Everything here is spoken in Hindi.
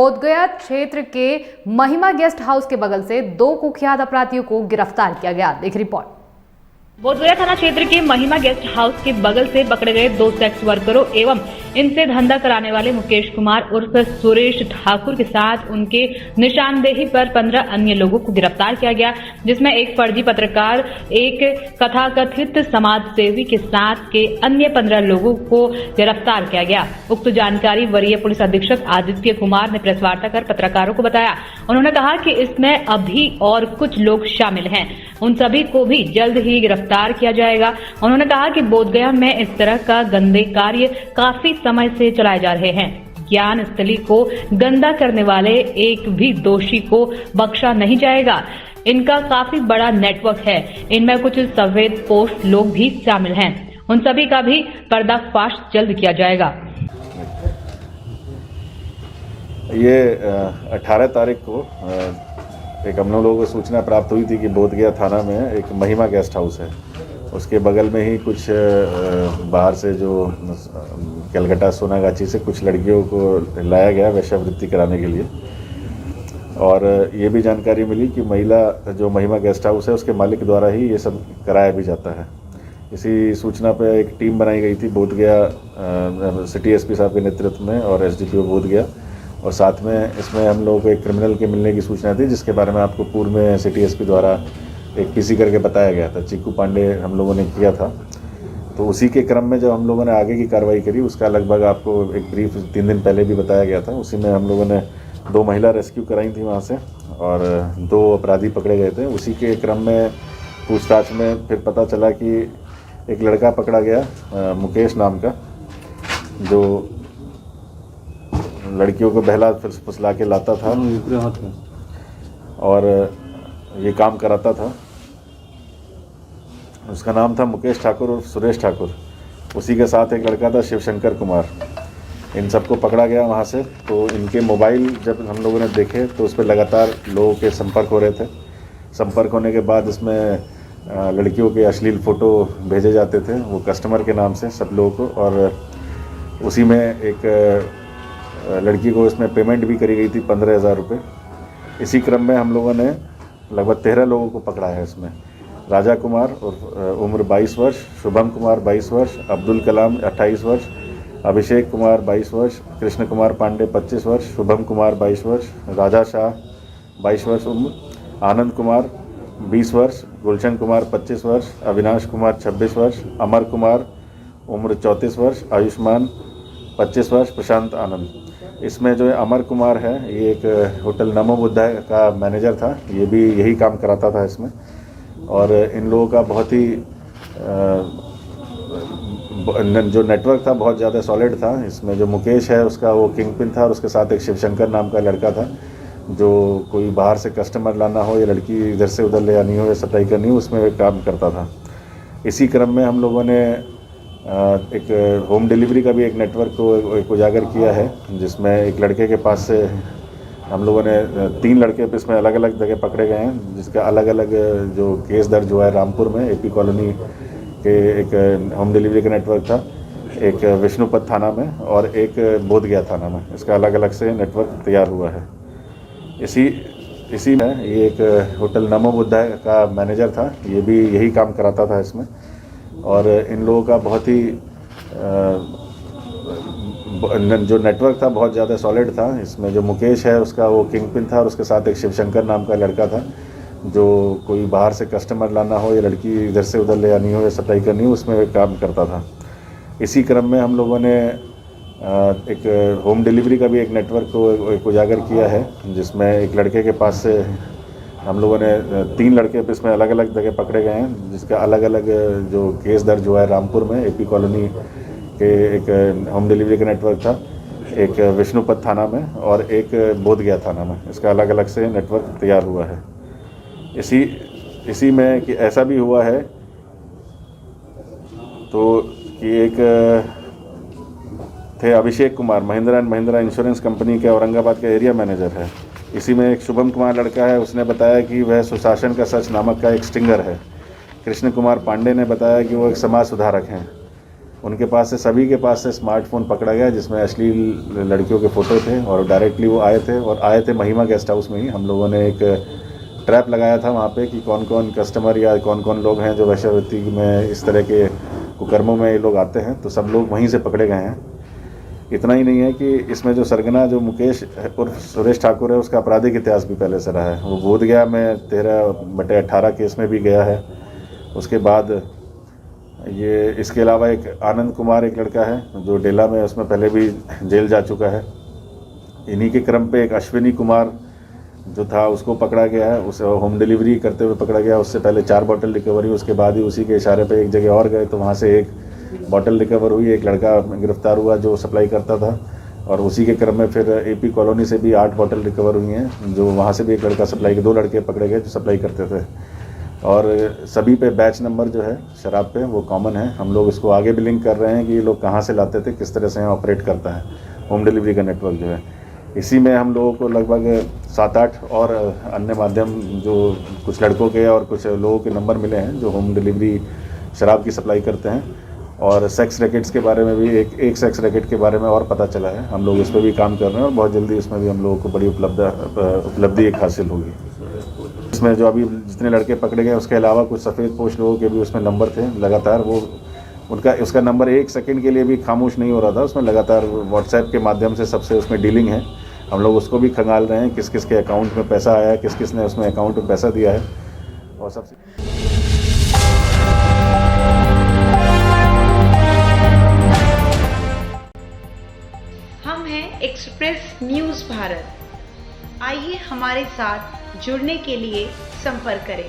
बोधगया क्षेत्र के महिमा गेस्ट हाउस के बगल से 2 कुख्यात अपराधियों को गिरफ्तार किया गया। देख रिपोर्ट। बोधगया थाना क्षेत्र के महिमा गेस्ट हाउस के बगल से पकड़े गए 2 सेक्स वर्करों एवं इनसे धंधा कराने वाले मुकेश कुमार उर्फ सुरेश ठाकुर के साथ उनके निशानदेही पर 15 अन्य लोगों को गिरफ्तार किया गया, जिसमें एक फर्जी पत्रकार, एक कथाकथित समाज सेवी के साथ के अन्य 15 लोगों को गिरफ्तार किया गया। उक्त जानकारी वरीय पुलिस अधीक्षक आदित्य कुमार ने प्रेस वार्ता कर पत्रकारों को बताया। उन्होंने कहा कि इसमें अभी और कुछ लोग शामिल हैं, उन सभी को भी जल्द ही गिरफ्तार किया जाएगा। उन्होंने कहा कि बोधगया में इस तरह का गंदे कार्य काफी समय से चलाए जा रहे हैं। ज्ञान स्थली को गंदा करने वाले एक भी दोषी को बख्शा नहीं जाएगा। इनका काफी बड़ा नेटवर्क है, इनमें कुछ सफेद पोस्ट लोग भी शामिल हैं, उन सभी का भी पर्दाफाश जल्द किया जाएगा। ये 18 तारीख को एक हम लोगों को सूचना प्राप्त हुई थी कि बोधगया थाना में एक महिमा गेस्ट हाउस है, उसके बगल में ही कुछ बाहर से जो कलकत्ता सोनागाछी से कुछ लड़कियों को लाया गया वेश्यावृत्ति कराने के लिए। और ये भी जानकारी मिली कि महिमा गेस्ट हाउस है उसके मालिक द्वारा ही ये सब कराया भी जाता है। इसी सूचना पर एक टीम बनाई गई थी बोधगया सिटी एसपी साहब के नेतृत्व में और एसडीपीओ बोधगया, और साथ में इसमें हम लोगों को एक क्रिमिनल के मिलने की सूचना थी, जिसके बारे में आपको पूर्व में सिटी एसपी द्वारा एक पीसी करके बताया गया था। चिक्कू पांडे हम लोगों ने किया था। तो उसी के क्रम में जब हम लोगों ने आगे की कार्रवाई करी, उसका लगभग आपको एक ब्रीफ 3 दिन पहले भी बताया गया था। उसी में हम लोगों ने 2 महिला रेस्क्यू कराई थी वहाँ से और 2 अपराधी पकड़े गए थे। उसी के क्रम में पूछताछ में फिर पता चला कि एक लड़का पकड़ा गया मुकेश नाम का, जो लड़कियों को बहला फुसला के लाता था और ये काम कराता था। उसका नाम था मुकेश ठाकुर और सुरेश ठाकुर। उसी के साथ एक लड़का था शिवशंकर कुमार। इन सबको पकड़ा गया वहाँ से। तो इनके मोबाइल जब हम लोगों ने देखे तो उस पर लगातार लोगों के संपर्क हो रहे थे। संपर्क होने के बाद इसमें लड़कियों के अश्लील फ़ोटो भेजे जाते थे वो कस्टमर के नाम से सब लोगों को, और उसी में एक लड़की को इसमें पेमेंट भी करी गई थी 15,000 रुपये। इसी क्रम में हम लोगों ने लगभग 13 लोगों को पकड़ा है। इसमें राजा कुमार और उम्र 22 वर्ष, शुभम कुमार 22 वर्ष, अब्दुल कलाम 28 वर्ष, अभिषेक कुमार 22 वर्ष, कृष्ण कुमार पांडे 25 वर्ष, शुभम कुमार 22 वर्ष, राजा शाह 22 वर्ष उम्र, आनंद कुमार 20 वर्ष, गुलशन कुमार 25 वर्ष, अविनाश कुमार 26 वर्ष, अमर कुमार उम्र 34 वर्ष, आयुष्मान 25 वर्ष, प्रशांत आनंद। इसमें जो अमर कुमार है ये एक होटल नमो बुद्धा का मैनेजर था, ये भी यही काम कराता था इसमें। और इन लोगों का बहुत ही जो नेटवर्क था बहुत ज़्यादा सॉलिड था। इसमें जो मुकेश है उसका वो किंग पिन था और उसके साथ एक शिवशंकर नाम का लड़का था, जो कोई बाहर से कस्टमर लाना हो या लड़की इधर से उधर ले आनी हो या सप्लाई करनी हो, उसमें काम करता था। इसी क्रम में हम लोगों ने एक होम डिलीवरी का भी एक नेटवर्क को एक उजागर किया है, जिसमें एक लड़के के पास से हम लोगों ने 3 लड़के इसमें अलग अलग जगह पकड़े गए हैं, जिसका अलग अलग जो केस दर्ज हुआ है रामपुर में एपी कॉलोनी के एक होम डिलीवरी का नेटवर्क था, एक विष्णुपद थाना में और एक बोधगया थाना में। इसका अलग अलग से नेटवर्क तैयार हुआ है। इसी में ये एक होटल नमो बुद्धा का मैनेजर था, ये भी यही काम कराता था इसमें। और इन लोगों का बहुत ही जो नेटवर्क था बहुत ज़्यादा सॉलिड था। इसमें जो मुकेश है उसका वो किंग पिन था और उसके साथ एक शिवशंकर नाम का लड़का था, जो कोई बाहर से कस्टमर लाना हो या लड़की इधर से उधर ले आनी हो या सप्लाई करनी हो, उसमें काम करता था। इसी क्रम में हम लोगों ने एक होम डिलीवरी का भी एक नेटवर्क को एक उजागर किया है, जिसमें एक लड़के के पास से हम लोगों ने 3 लड़के इसमें अलग अलग जगह पकड़े गए हैं, जिसका अलग अलग जो केस दर्ज हुआ है रामपुर में एपी कॉलोनी के एक होम डिलीवरी का नेटवर्क था, एक विष्णुपद थाना में और एक बोधगया थाना में। इसका अलग अलग से नेटवर्क तैयार हुआ है। इसी में कि ऐसा भी हुआ है तो कि एक थे Abhishek Kumar, Mahindra and Mahindra insurance company के औरंगाबाद का एरिया मैनेजर है। इसी में एक शुभम कुमार लड़का है, उसने बताया कि वह सुशासन का सच नामक का एक स्टिंगर है। कृष्ण कुमार पांडे ने बताया कि वो एक समाज सुधारक हैं। उनके पास से सभी के पास से स्मार्टफोन पकड़ा गया जिसमें अश्लील लड़कियों के फ़ोटो थे और डायरेक्टली वो आए थे महिमा गेस्ट हाउस में ही। हम लोगों ने एक ट्रैप लगाया था वहाँ पे कि कौन कौन कस्टमर या कौन कौन लोग हैं जो वेश्यावृत्ति में इस तरह के कुकर्मों में ये लोग आते हैं, तो सब लोग वहीं से पकड़े गए हैं। इतना ही नहीं है कि इसमें जो सरगना जो मुकेश उर्फ सुरेश ठाकुर है उसका आपराधिक इतिहास भी पहले से रहा है। वो बोधगया में 13/18 केस में भी गया है। उसके बाद ये इसके अलावा एक आनंद कुमार एक लड़का है जो डेला में, उसमें पहले भी जेल जा चुका है। इन्हीं के क्रम पे एक अश्विनी कुमार जो था उसको पकड़ा गया है, उसे होम डिलीवरी करते हुए पकड़ा गया। उससे पहले 4 बॉटल रिकवरी, उसके बाद ही उसी के इशारे पे एक जगह और गए तो वहाँ से 1 बॉटल रिकवर हुई। एक लड़का गिरफ्तार हुआ जो सप्लाई करता था और उसी के क्रम में फिर एपी कॉलोनी से भी 8 बॉटल रिकवर हुई हैं जो वहाँ से भी एक लड़का सप्लाई के 2 लड़के पकड़े गए जो सप्लाई करते थे। और सभी पे बैच नंबर जो है शराब पे वो कॉमन है। हम लोग इसको आगे भी लिंक कर रहे हैं कि ये लोग कहाँ से लाते थे, किस तरह से ऑपरेट करता है होम डिलीवरी का नेटवर्क जो है। इसी में हम लोगों को लगभग 7-8 और अन्य माध्यम जो कुछ लड़कों के और कुछ लोगों के नंबर मिले हैं जो होम डिलीवरी शराब की सप्लाई करते हैं। और सेक्स रैकेट्स के बारे में भी एक सेक्स रैकेट के बारे में और पता चला है। हम लोग इस पर भी काम कर रहे हैं और बहुत जल्दी इसमें भी हम लोगों को बड़ी उपलब्धि एक हासिल होगी। इसमें जो अभी जितने लड़के पकड़े गए उसके अलावा कुछ सफ़ेद पोश लोगों के भी उसमें नंबर थे। लगातार वो उसका नंबर 1 सेकंड के लिए भी खामोश नहीं हो रहा था। उसमें लगातार व्हाट्सएप के माध्यम से सबसे उसमें डीलिंग है। हम लोग उसको भी खंगाल रहे हैं किस किस के अकाउंट में पैसा आया है, किस किस ने उसमें अकाउंट में पैसा दिया है। और सबसे हम हैं एक्सप्रेस न्यूज़ भारत। आइए हमारे साथ जुड़ने के लिए संपर्क करें।